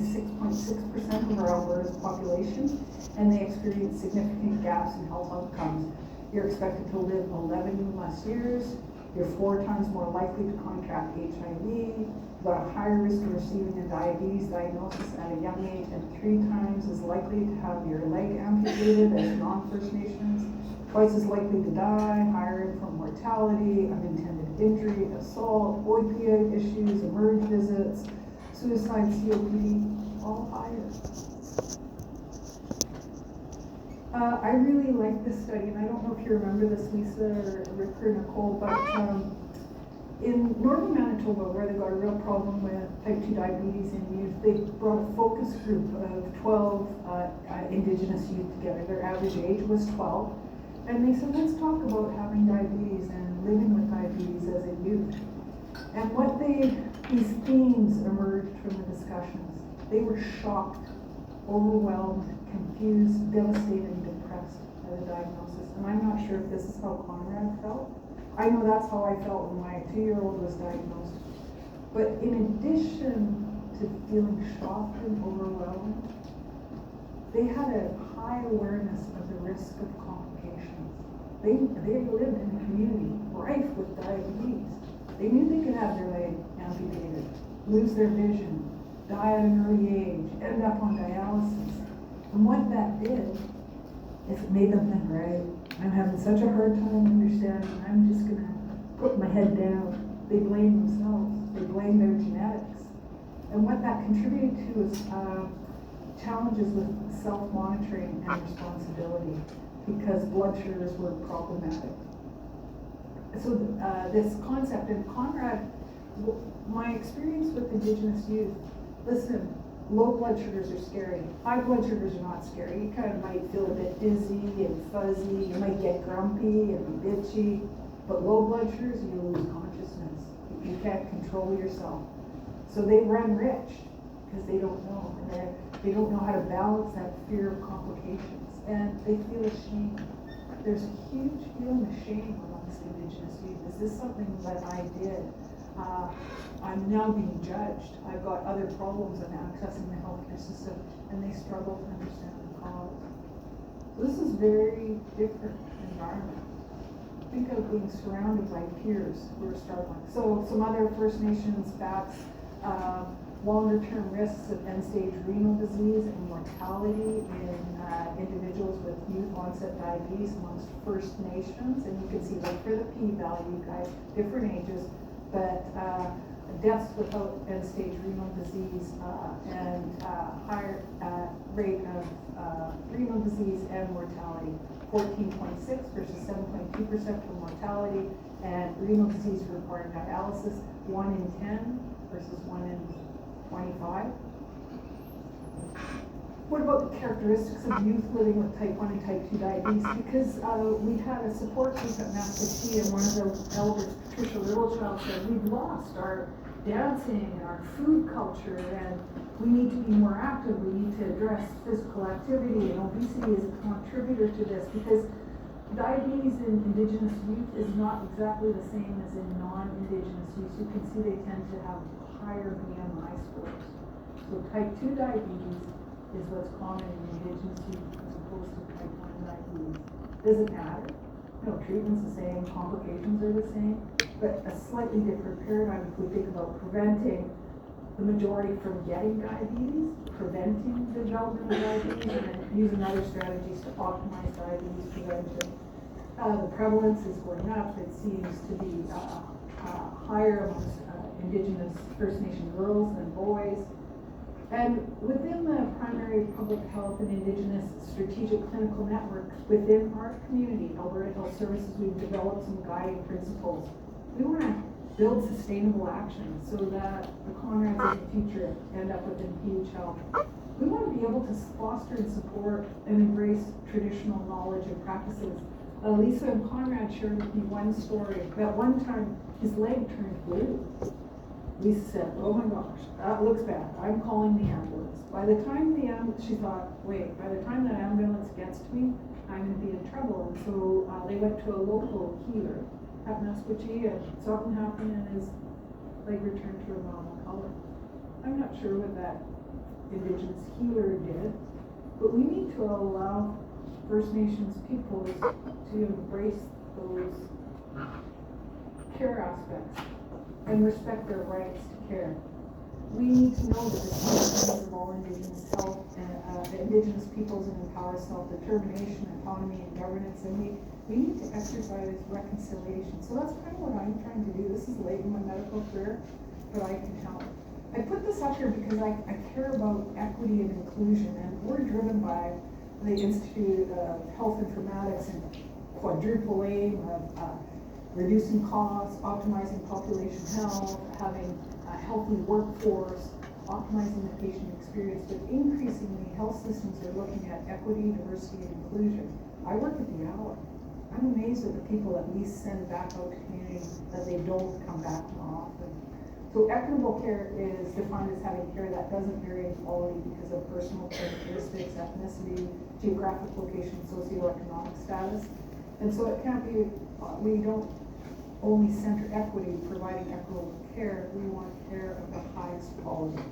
26.6% of our Alberta's population, and they experience significant gaps in health outcomes. You're expected to live 11 less years, you're 4 times more likely to contract HIV, you've got a higher risk of receiving a diabetes diagnosis at a young age, and 3 times as likely to have your leg amputated as non-First Nations, twice as likely to die, higher infant mortality, unintended injury, assault, opioid issues, emerge visits, suicide, COPD, all higher. I really like this study, and I don't know if you remember this, Lisa or Rick or Nicole, but in northern Manitoba, where they've got a real problem with type 2 diabetes in youth, they brought a focus group of 12 Indigenous youth together. Their average age was 12. And they said, let's talk about having diabetes and living with diabetes as a youth. And these themes emerged from the discussions. They were shocked, overwhelmed, confused, devastated, and depressed by the diagnosis. And I'm not sure if this is how Conrad felt. I know that's how I felt when my 2-year-old was diagnosed. But in addition to feeling shocked and overwhelmed, they had a high awareness of the risk of complications. They lived in a community rife with diabetes. They knew they could have their leg amputated, lose their vision, die at an early age, end up on dialysis. And what that did is it made them think, right, I'm having such a hard time understanding, I'm just gonna put my head down. They blame themselves, they blame their genetics. And what that contributed to is challenges with self-monitoring and responsibility, because blood sugars were problematic. So this concept, and Conrad, my experience with Indigenous youth, listen, low blood sugars are scary. High blood sugars are not scary. You kind of might feel a bit dizzy and fuzzy, you might get grumpy and bitchy, but low blood sugars, you lose consciousness. You can't control yourself. So they run rich because they don't know. And they don't know how to balance that fear of complications. And they feel ashamed. There's a huge feeling of shame amongst Indigenous youth. Is this something that I did? I'm now being judged. I've got other problems in accessing the healthcare system, and they struggle to understand the cause. This is very different environment. Think of being surrounded by peers who are struggling. So some other First Nations facts, longer-term risks of end-stage renal disease and mortality in individuals with youth-onset diabetes amongst First Nations. And you can see, like, for the p-value, guys, different ages, but deaths without end-stage renal disease and higher rate of renal disease and mortality, 14.6 versus 7.2% for mortality, and renal disease requiring dialysis, 1 in 10 versus 1 in 25. What about the characteristics of youth living with type 1 and type 2 diabetes? Because we had a support group at Maskwaci, and one of the elders, Patricia Littlechild, said we've lost our dancing and our food culture, and we need to be more active. We need to address physical activity, and obesity is a contributor to this, because diabetes in Indigenous youth is not exactly the same as in non-Indigenous youth. You can see they tend to have higher BMI scores. So type 2 diabetes is what's common in Indigenous youth as opposed to type 1 diabetes. Does it matter? No, treatment's the same, complications are the same, but a slightly different paradigm if we think about preventing the majority from getting diabetes, preventing the development of diabetes, and then using other strategies to optimize diabetes prevention. The prevalence is going up. It seems to be higher amongst Indigenous First Nation girls than boys. And within the primary public health and Indigenous strategic clinical network within our community, Alberta Health Services, we've developed some guiding principles. We want to build sustainable action so that the Conrads of the future end up within huge health. We want to be able to foster and support and embrace traditional knowledge and practices. Lisa and Conrad shared with me one story. At one time, his leg turned blue. Lisa said, oh my gosh, that looks bad. I'm calling the ambulance. By the time she thought, wait, by the time that ambulance gets to me, I'm going to be in trouble. And so they went to a local healer at Maskwaci, and something happened and his leg returned to a normal color. I'm not sure what that Indigenous healer did, but we need to allow First Nations peoples to embrace those care aspects and respect their rights to care. We need to know that the needs of all Indigenous health and Indigenous peoples and empower self-determination, autonomy, and governance, and we need to exercise reconciliation. So that's kind of what I'm trying to do. This is late in my medical career, but I can help. I put this up here because I care about equity and inclusion, and we're driven by the Institute of Health Informatics and quadruple aim of reducing costs, optimizing population health, having a healthy workforce, optimizing the patient experience, but increasingly health systems are looking at equity, diversity, and inclusion. I work at the hour. I'm amazed at the people that we send back out to communities that they don't come back more often. So equitable care is defined as having care that doesn't vary in quality because of personal characteristics, ethnicity, geographic location, socioeconomic status. And so it can't be, we don't only center equity providing equitable care, we want care of the highest quality.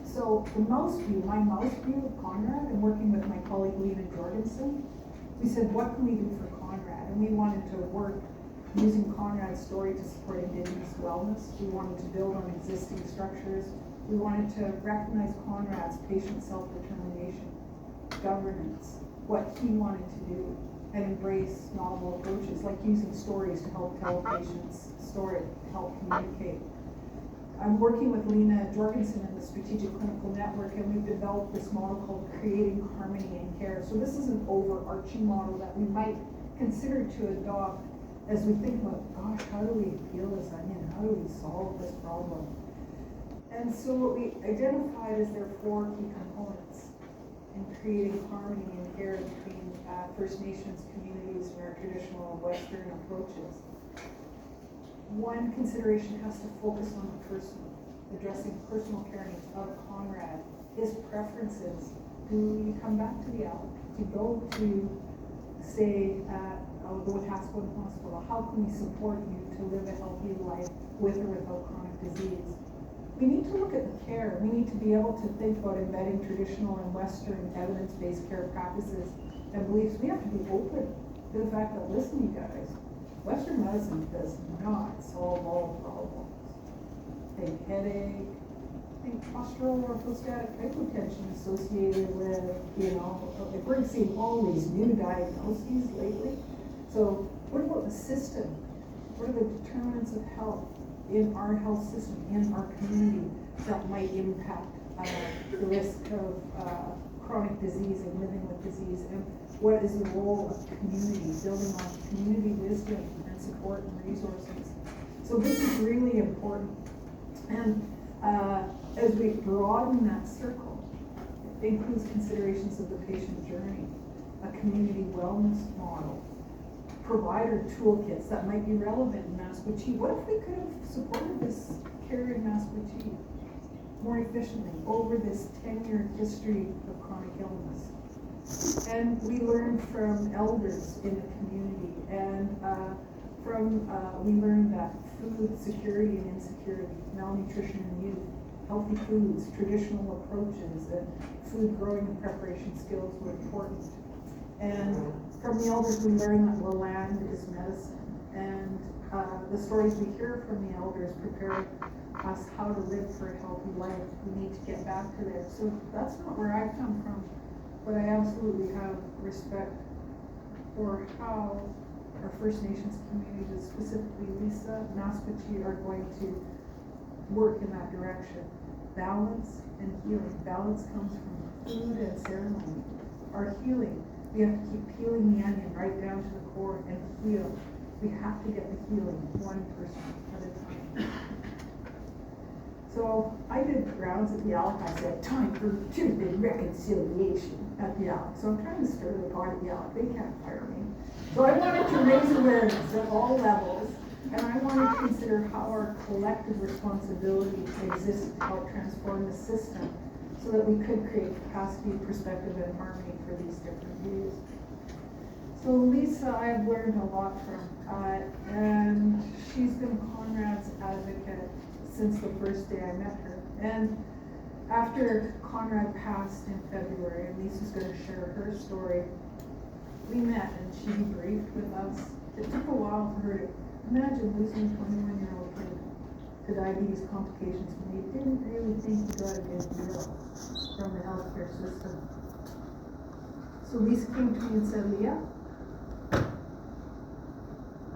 So the mouse view, my mouse view of Conrad, and working with my colleague Lena Jorgensen, we said, what can we do for Conrad? And we wanted to work using Conrad's story to support Indigenous wellness. We wanted to build on existing structures. We wanted to recognize Conrad's patient self-determination, governance, what he wanted to do, and embrace novel approaches like using stories to help tell patients' story, to help communicate. I'm working with Lena Jorgensen in the Strategic Clinical Network, and we've developed this model called Creating Harmony in Care. So this is an overarching model that we might consider to adopt as we think about, gosh, how do we peel this onion? How do we solve this problem? And so what we identified is there are 4 key components in creating harmony in care between First Nations communities and our traditional Western approaches. One consideration has to focus on the person, addressing personal care needs of Conrad, his preferences. Do you come back to the Alec? Do you go to, say, I'll go with Haskell Hospital. How can we support you to live a healthy life with or without chronic disease? We need to look at the care. We need to be able to think about embedding traditional and Western evidence-based care practices and beliefs. We have to be open to the fact that, listen, you guys, Western medicine does not solve all problems. Think headache, think postural orthostatic hypotension associated with, if we're seeing all these new diagnoses lately. So what about the system? What are the determinants of health in our health system, in our community, that might impact the risk of chronic disease and living with disease? And what is the role of community, building on community wisdom and support and resources? So this is really important. And as we broaden that circle, it includes considerations of the patient journey, a community wellness model, provider toolkits that might be relevant in Maskwaci. What if we could have supported this care in Maskwaci more efficiently over this 10-year history of chronic illness? And we learned from elders in the community, and we learned that food security and insecurity, malnutrition in youth, healthy foods, traditional approaches, and food growing and preparation skills were important. And from the elders, we learned that the land is medicine, and the stories we hear from the elders prepare us how to live for a healthy life. We need to get back to there. So that's not where I come from, but I absolutely have respect for how our First Nations communities, specifically Lisa, Maskwaci, are going to work in that direction. Balance and healing. Balance comes from food and ceremony. Our healing, we have to keep peeling the onion right down to the core and heal. We have to get the healing one person at a time. So I did rounds at the Alec. I said, time for truth and reconciliation at the Alec. So I'm trying to stir the pot at the Alec. They can't fire me. So I wanted to raise awareness at all levels, and I wanted to consider how our collective responsibility exists to help transform the system so that we could create capacity, perspective, and harmony for these different views. So Lisa, I have learned a lot from, and she's been Conrad's advocate since the first day I met her. And after Conrad passed in February, and Lisa's gonna share her story, we met and she debriefed with us. It took a while for her to imagine losing a 21-year-old kid to diabetes complications when you didn't really think you got a good deal from the healthcare system. So Lisa came to me and said, Leah,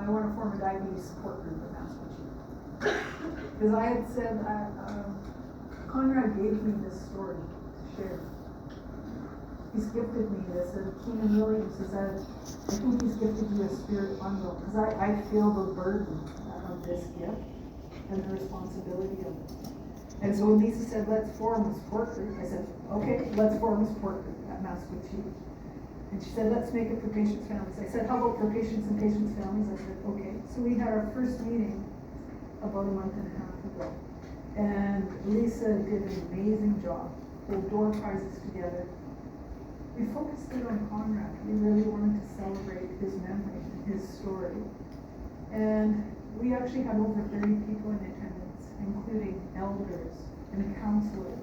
I want to form a diabetes support group in Massachusetts. Because I had said, Conrad gave me this story to share. He's gifted me this, and Keenan Williams has said, I think he's gifted you a spirit bundle, because I feel the burden of this gift and the responsibility of it. And so when Lisa said, let's form a support group, I said, okay, let's form a support group at Massachusetts. And she said, let's make it for patients' families. I said, how about for patients and patients' families? I said, okay. So we had our first meeting about a month and a half ago. And Lisa did an amazing job. Pulled door prizes together. We focused it on Conrad. We really wanted to celebrate his memory and his story. And we actually had over 30 people in attendance, including elders and counselors,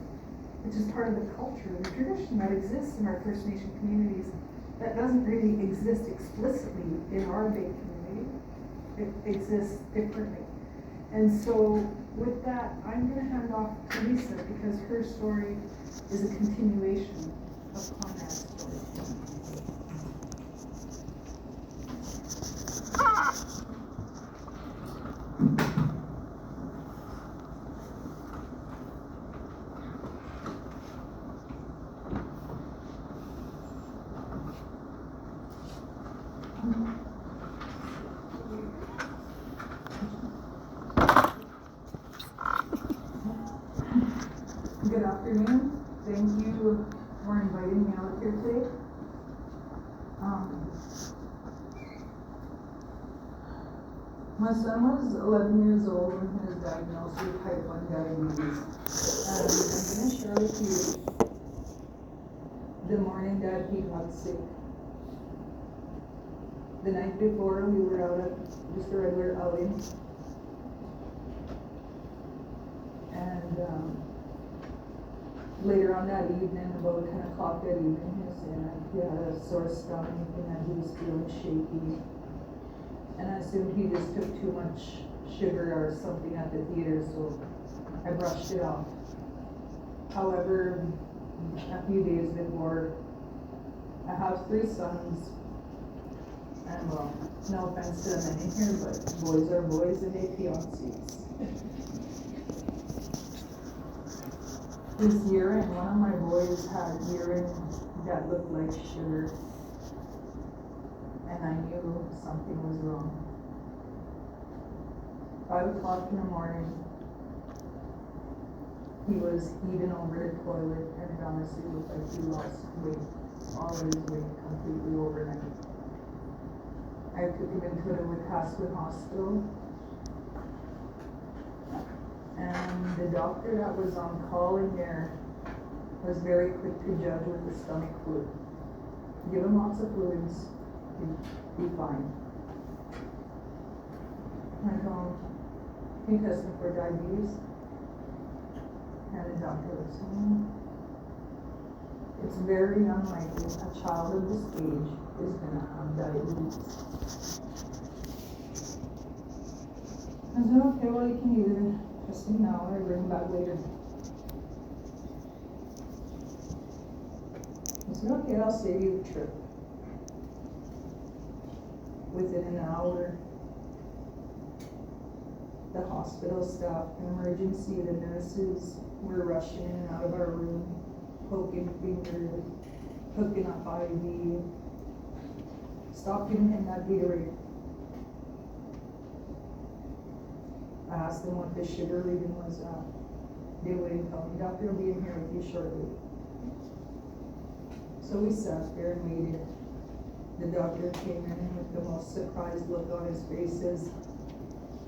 which is part of the culture, the tradition that exists in our First Nation communities that doesn't really exist explicitly in our big community. It exists differently. And so with that, I'm going to hand off to Lisa because her story is a continuation of Conrad's story. Good afternoon. Thank you for inviting me out here today. My son was 11 years old when he was diagnosed with type 1 diabetes. And I'm going to share with you the morning that he got sick. The night before, we were out at just a regular outing. And later on that evening, about 10 o'clock that evening, he was saying that he had a sore stomach and that he was feeling shaky. And I assumed he just took too much sugar or something at the theater, so I brushed it off. However, a few days before, I have 3 sons, and well, no offense to the men in here, but boys are boys and they fiancés. This urine, one of my boys had urine that looked like sugar, and I knew something was wrong. 5 o'clock in the morning, he was even over the toilet, and it honestly looked like he lost weight, all of his weight completely overnight. I took him into the Wetaskiwin Hospital. And the doctor that was on call in there was very quick to judge with the stomach fluid. Give him lots of fluids, he'd be fine. I told him, can you test him for diabetes? And the doctor was saying, it's very unlikely a child of this age is going to have diabetes. I said, okay, well, you can either test him now or bring him back later. I said, okay, I'll save you the trip. Within an hour, the hospital staff, emergency, the nurses were rushing in and out of our room, poking fingers, hooking up IV, stopping him that Gatorade. I asked them what the sugar reading was at. They wouldn't tell me. Doctor will be in here with you shortly. So we sat there and waited. The doctor came in with the most surprised look on his face, says,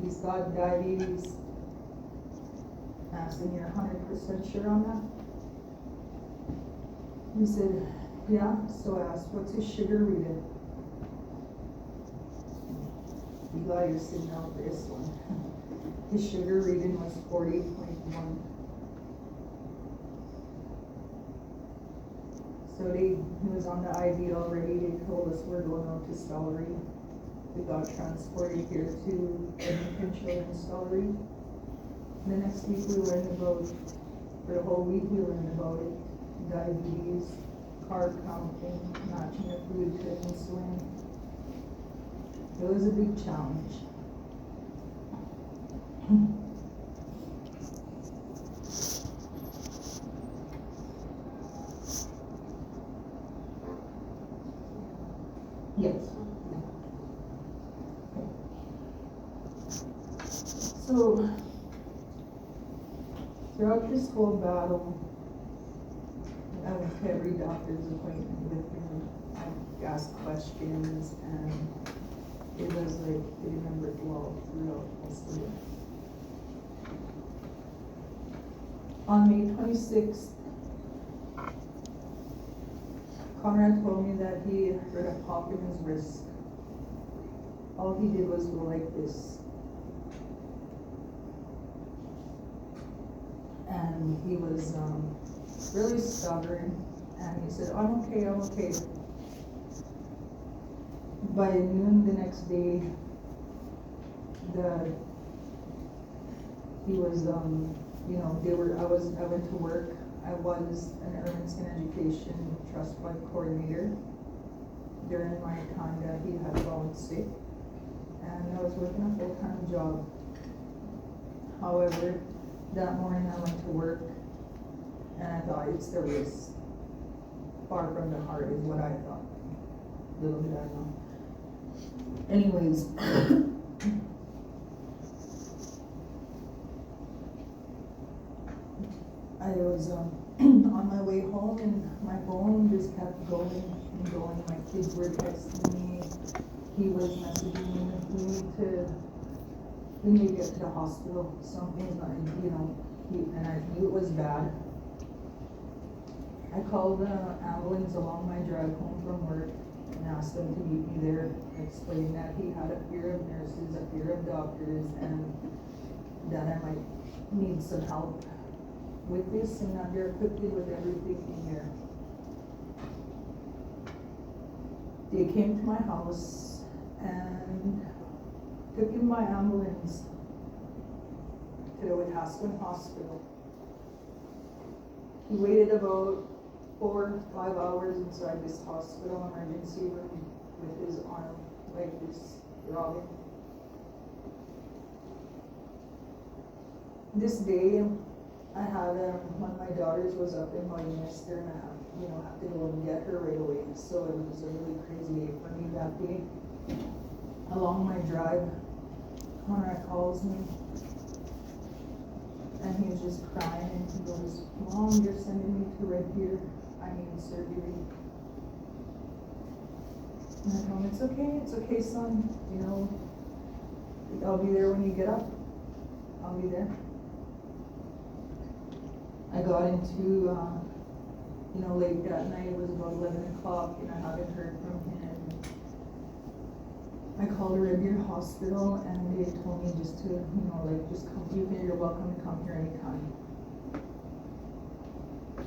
he's got diabetes. I asked him, you're 100% sure on that? He said, yeah. So I asked, what's his sugar reading? You glad you're sitting out this one. His sugar reading was 40.1. So he was on the IV already. They told us we're going out to Stollery. We got transported here to Edmonton Children's Stollery. The next week we learned about, for the whole week we learned about it. Diabetes, carb counting, matching your food to insulin. It was a big challenge. Yes. So, throughout this whole battle, I went to every doctor's appointment with him. I asked questions, and it was like, I remember it well throughout most of it. On May 26th, Conrad told me that he heard a pop in his wrist. All he did was go like this. And he was really stubborn, and he said, I'm okay. By noon the next day, I went to work. I was an Irvington Education Trust Fund coordinator during my time that he had fallen sick, and I was working a full-time job. However, that morning I went to work, and I thought, it's the wrist. Far from the heart is what I thought. Little did I know. Anyways, I was on my way home, and my phone just kept going and going. My kids were texting me. He was messaging me. We need to get to the hospital. Something's not, and I knew it was bad. I called the ambulance along my drive home from work and asked them to meet me there, explaining that he had a fear of nurses, a fear of doctors, and that I might need some help with this, and that they're equipped with everything in there. They came to my house and took him by ambulance to the Wetaskiwin Hospital. He waited about 4 or 5 hours inside this hospital emergency room with his arm like this, throbbing. This day, I had one of my daughters was up in Westminster, and I have to go and get her right away. So it was a really crazy day for me that day. Along my drive, Conrad calls me, and he was just crying, and he goes, Mom, you're sending me to Red Deer. I need surgery. And I told him, it's okay, son. I'll be there when you get up. I'll be there. I got into, late that night. It was about 11 o'clock, and I haven't heard from him. I called Red Deer Hospital, and they told me just to, just come. You're welcome to come here anytime.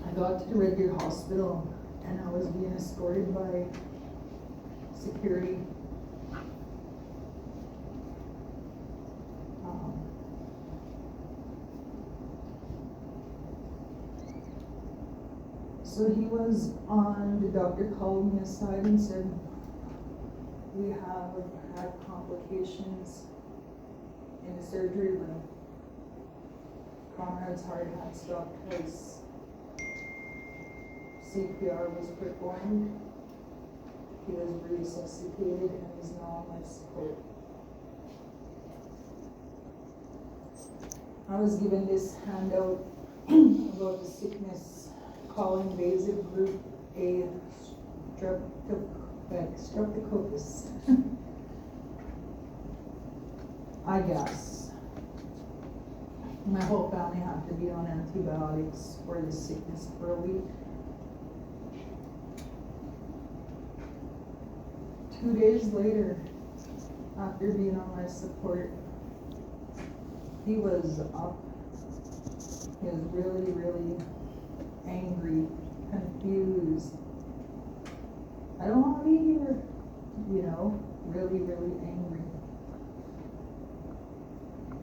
I got to the Red Deer Hospital, and I was being escorted by security. So he was on, the doctor called me aside and said, we have had complications in the surgery room. Conrad's heart had stopped twice. CPR was performed. He was resuscitated and is now on life support. I was given this handout about the sickness called invasive group A streptococcus. I guess. My whole family had to be on antibiotics for this sickness for a week. 2 days later, after being on life support, he was up. He was really, really angry, confused, me here, really, really angry.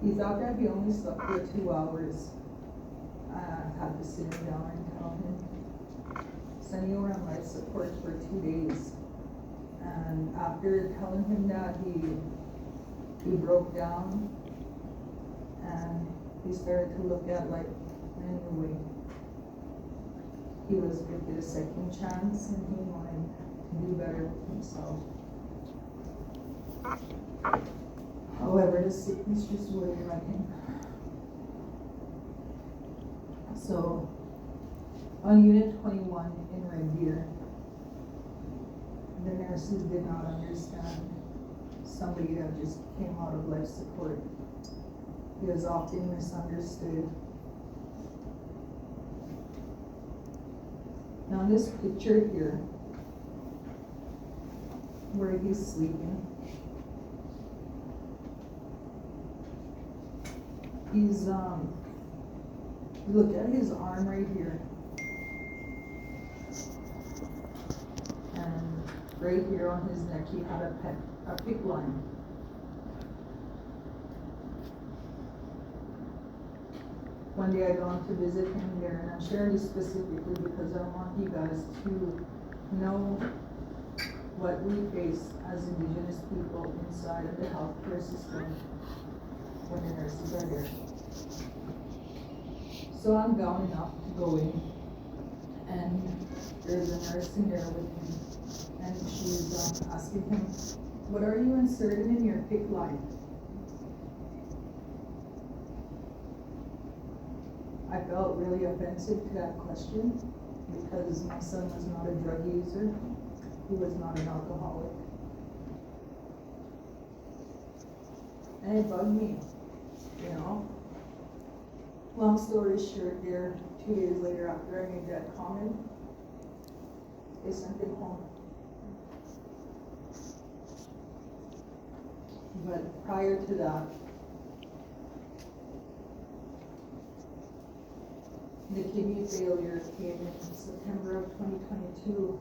He thought that he only slept for 2 hours. I had to sit him down and tell him, son, you were on life support for 2 days. And after telling him that, he broke down and he started to look at life in a new way. He was gifted a second chance and he wanted to do better with himself. However, the sickness just wouldn't let him. So, on Unit 21 in Red Deer, the nurses did not understand somebody that just came out of life support. He was often misunderstood. Now this picture here, where he's sleeping, he's, look at his arm right here. And right here on his neck, he had a pick line. One day I gone to visit him there, and I'm sharing this specifically because I want you guys to know what we face as Indigenous people inside of the healthcare system when the nurses are there. So I'm gowning up to go in, and there's a nurse in there with me, and she's asking him, what are you inserting in your pick line? I felt really offensive to that question because my son was not a drug user. He was not an alcoholic. And it bugged me, Long story short, there, 2 days later after I made that comment, they sent him home. But prior to that, the kidney failure came in September of 2022.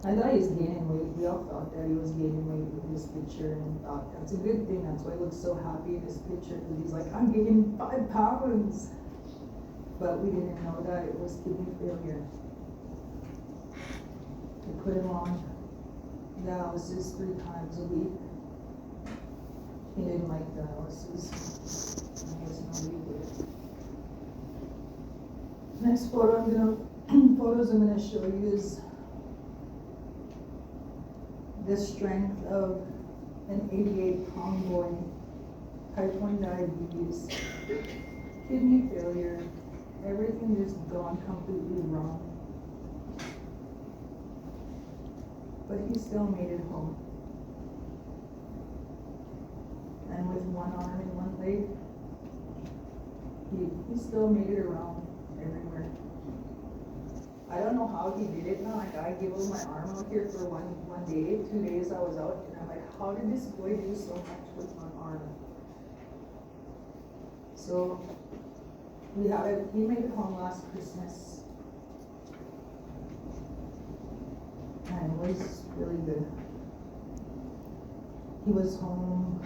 I thought he was gaining weight. We all thought that he was gaining weight with this picture and thought that's a good thing. That's why he looks so happy in this picture, because he's like, I'm gaining 5 pounds. But we didn't know that it was kidney failure. They put him on dialysis 3 times a week. He didn't like dialysis. Next photos I'm gonna show you is the strength of an 88-pound boy, type 1 diabetes, kidney failure, everything just gone completely wrong. But he still made it home. And with one arm and one leg, he still made it around everywhere. I don't know how he did it now. Like, I gave him my arm out here for one day, 2 days I was out, and I'm like, how did this boy do so much with one arm? So he made it home last Christmas, and it was really good. He was home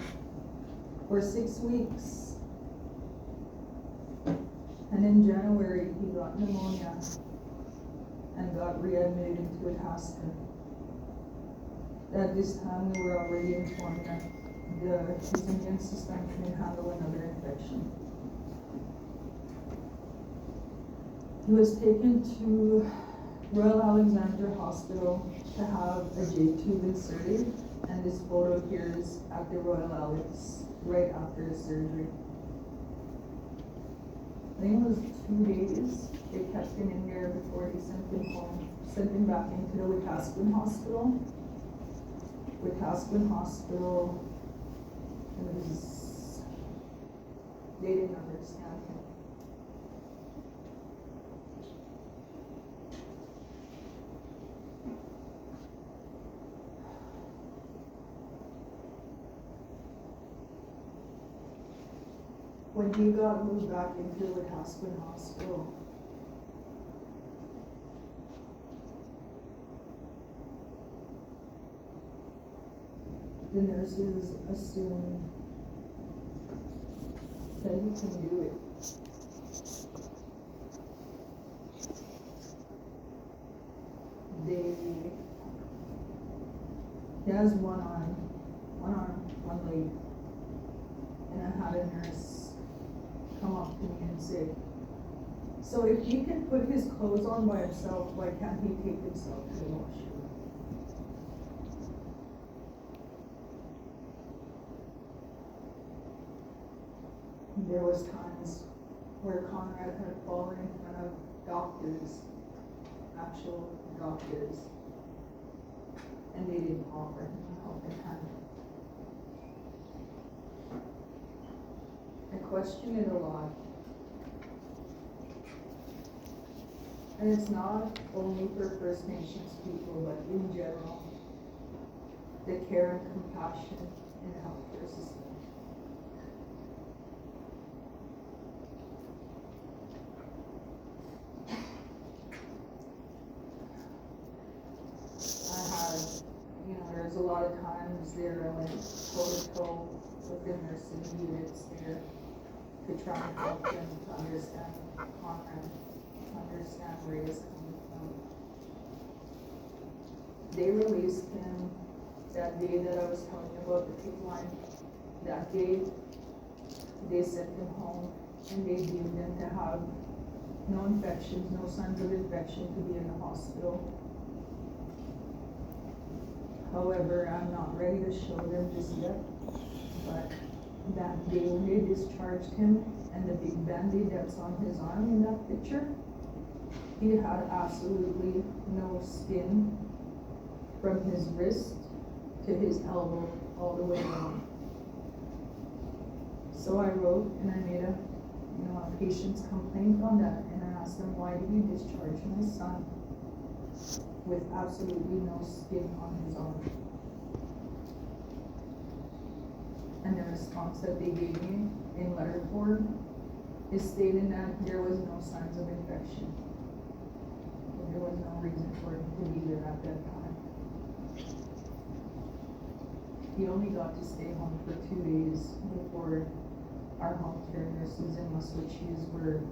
for 6 weeks. And in January, he got pneumonia and got readmitted into a hospital. At this time, we were already informed that his immune system couldn't handle another infection. He was taken to Royal Alexandra Hospital to have a J-tube inserted, and this photo here is at the Royal Alex right after the surgery. I think it was 2 days. They kept him in there before they sent him home, sent him back into the Wetaskiwin Hospital. Wetaskiwin Hospital, they didn't understand him. When he got moved back into the Wetaskiwin Hospital, the nurses assume that he can do it. He has one arm, one leg. And I had a nurse come up to me and say, so if he can put his clothes on by himself, why can't he take himself to the washroom? There was times where Conrad had fallen in front of doctors, actual doctors, and they didn't offer him a helping hand. I question it a lot. And it's not only for First Nations people, but in general, the care and compassion in the healthcare system. There's a lot of times there I went toe-to-toe with the nursing units there to try and help them to understand Conrad, to understand where he is coming from. They released him that day that I was telling you about the pig line. That day, they sent him home and they deemed him to have no infections, no signs of infection to be in the hospital. However, I'm not ready to show them just yet, but that day when they discharged him and the big band-aid that's on his arm in that picture, he had absolutely no skin from his wrist to his elbow all the way down. So I wrote and I made a patient's complaint on that, and I asked them, why did you discharge my son with absolutely no skin on his arm? And the response that they gave me in letter form is stating that there was no signs of infection. There was no reason for him to be there at that time. He only got to stay home for 2 days before our home care nurses in Muswatchees were,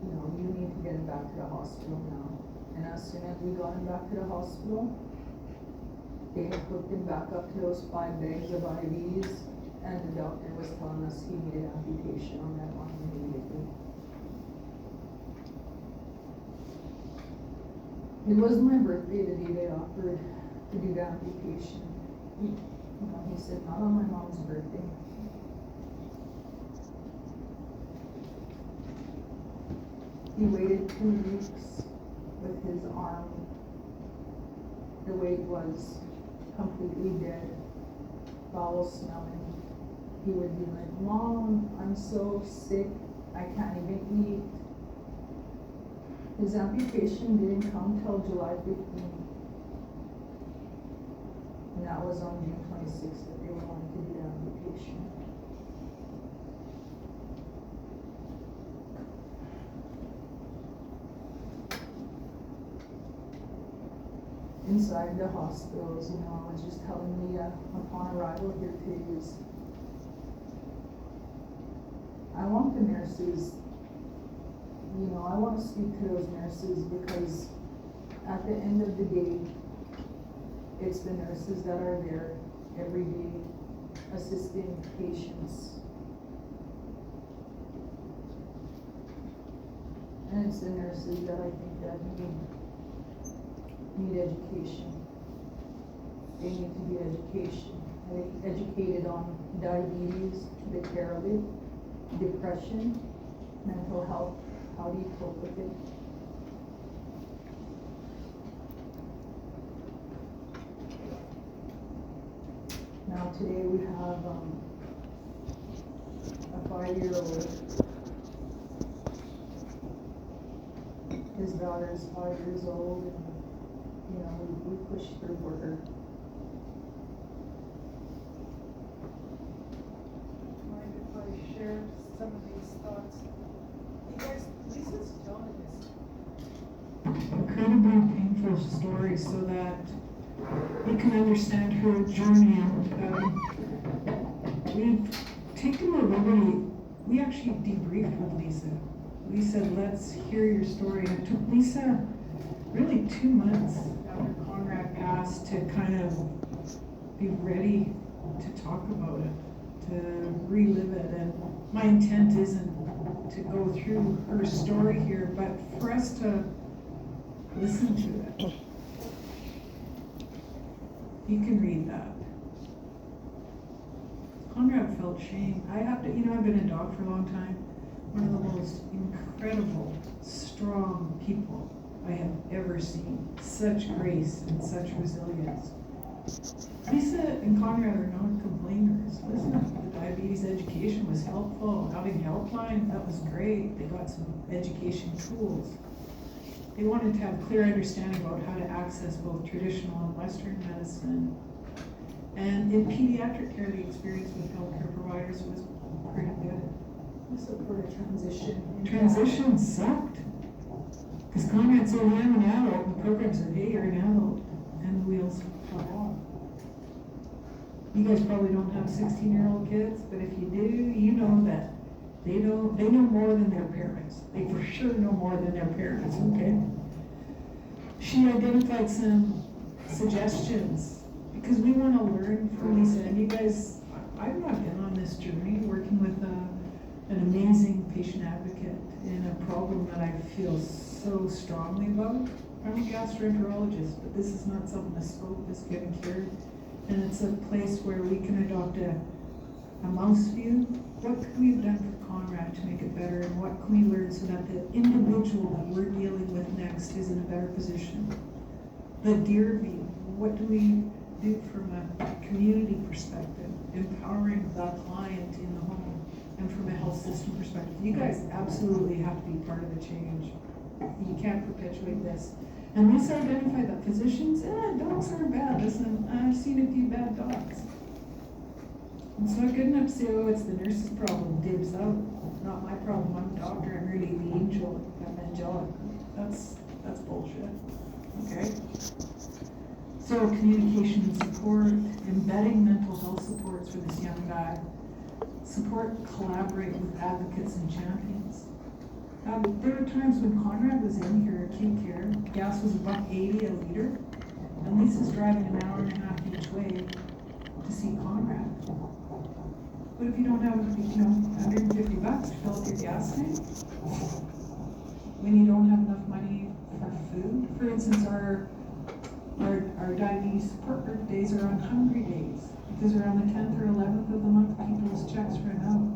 you need to get him back to the hospital now. And as soon as we got him back to the hospital, they had hooked him back up to those 5 bags of IVs, and the doctor was telling us he needed amputation on that arm immediately. It was my birthday the day they offered to do the amputation. He said, not on my mom's birthday. He waited 2 weeks with his arm the way it was, completely dead, foul smelling. He would be like, Mom, I'm so sick, I can't even eat. His amputation didn't come till July 15th. And that was on June 26th that they were going to do the amputation. Inside the hospitals, I was just telling Leah upon arrival here today is, I want the nurses, I want to speak to those nurses, because at the end of the day, it's the nurses that are there every day assisting patients. And it's the nurses that I think that need education. They need to be educated on diabetes, the care of it, depression, mental health, how do you cope with it? Now today we have a 5-year-old. His daughter is 5 years old, and we push through for her. Mind if I share some of these thoughts? You guys, Lisa's telling this incredibly painful story, so that you can understand her journey. And we've taken the liberty, we actually debriefed with Lisa. We said, let's hear your story. And it took Lisa really 2 months after Conrad passed to kind of be ready to talk about it, to relive it. And my intent isn't to go through her story here, but for us to listen to it. You can read that. Conrad felt shame. I have to, I've been a dog for a long time. One of the most incredible, strong people I have ever seen. Such grace and such resilience. Lisa and Conrad are not complainers. Listen, the diabetes education was helpful. Having helpline, that was great. They got some education tools. They wanted to have clear understanding about how to access both traditional and Western medicine. And in pediatric care, the experience with healthcare providers was pretty good. So for a transition. Transition sucked. Because Conrad said, I'm an adult, and the program said, hey, you're an adult. And the wheels fell off. You guys probably don't have 16-year-old kids, but if you do, you know that they know more than their parents. They for sure know more than their parents, okay? She identified some suggestions because we want to learn from Lisa. And you guys, I've not been on this journey working with an amazing patient advocate in a problem that I feel so strongly about. I'm a gastroenterologist, but this is not something the scope is getting cured. And it's a place where we can adopt a mouse view. What could we have done for Conrad to make it better, and what can we learn so that the individual that we're dealing with next is in a better position? The deer view, what do we do from a community perspective, empowering the client in the home, and from a health system perspective? You guys absolutely have to be part of the change. You can't perpetuate this. And Lisa identified that physicians, dogs aren't bad. Listen, I've seen a few bad dogs. It's not good enough to say, oh, it's the nurse's problem, dibs out. Not my problem, I'm a doctor, I'm really the angel, I'm angelic. That's bullshit, okay? So communication and support, embedding mental health supports for this young guy. Support, collaborate with advocates and champions. There were times when Conrad was in here, acute care, gas was $1.80 a liter, and Lisa's driving an hour and a half each way to see Conrad. But if you don't have, $150 to fill up your gas tank, when you don't have enough money for food, for instance, our diabetes support group days are on hungry days, because around the 10th or 11th of the month, people's checks run out.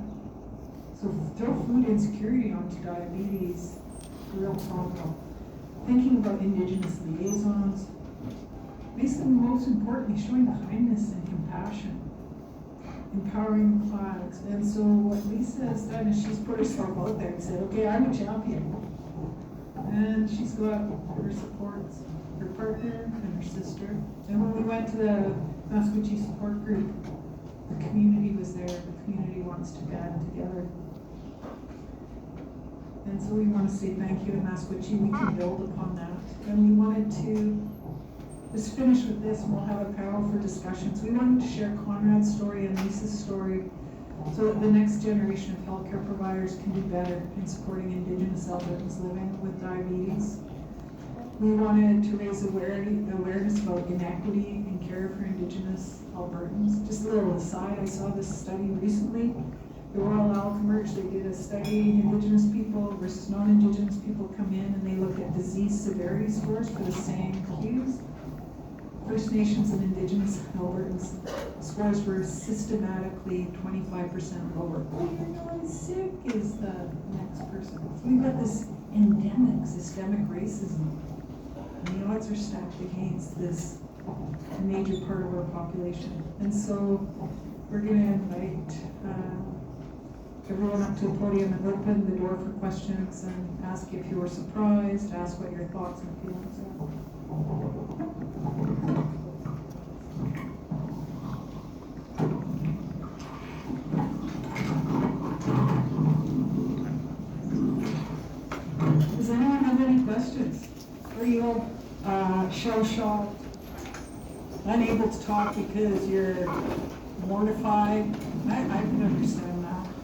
So throw food insecurity onto diabetes, real problem. Thinking about Indigenous liaisons. Basically, most importantly, showing kindness and compassion. Empowering the clients. And so what Lisa has done is she's put herself out there and said, okay, I'm a champion. And she's got her supports, her partner and her sister. And when we went to the Masquatchee support group, the community was there. The community wants to band together. And so we want to say thank you to Masquatchee. We can build upon that. And we wanted to just finish with this, and we'll have a panel for discussions. We wanted to share Conrad's story and Lisa's story so that the next generation of healthcare providers can do better in supporting Indigenous Albertans living with diabetes. We wanted to raise awareness about inequity in care for Indigenous Albertans. Just a little aside, I saw this study recently. The Royal Alchemers, they did a study, Indigenous people versus non-Indigenous people come in, and they looked at disease severity scores for the same cues. First Nations and Indigenous Albertans scores were systematically 25% lower. Oh, you're really sick is the next person. So we've got this endemic systemic racism, and the odds are stacked against this major part of our population. And so we're going to invite everyone up to the podium and open the door for questions and ask if you were surprised, ask what your thoughts and feelings are. Does anyone have any questions? Are you all shell-shocked? unable to talk because you're mortified. I can understand that.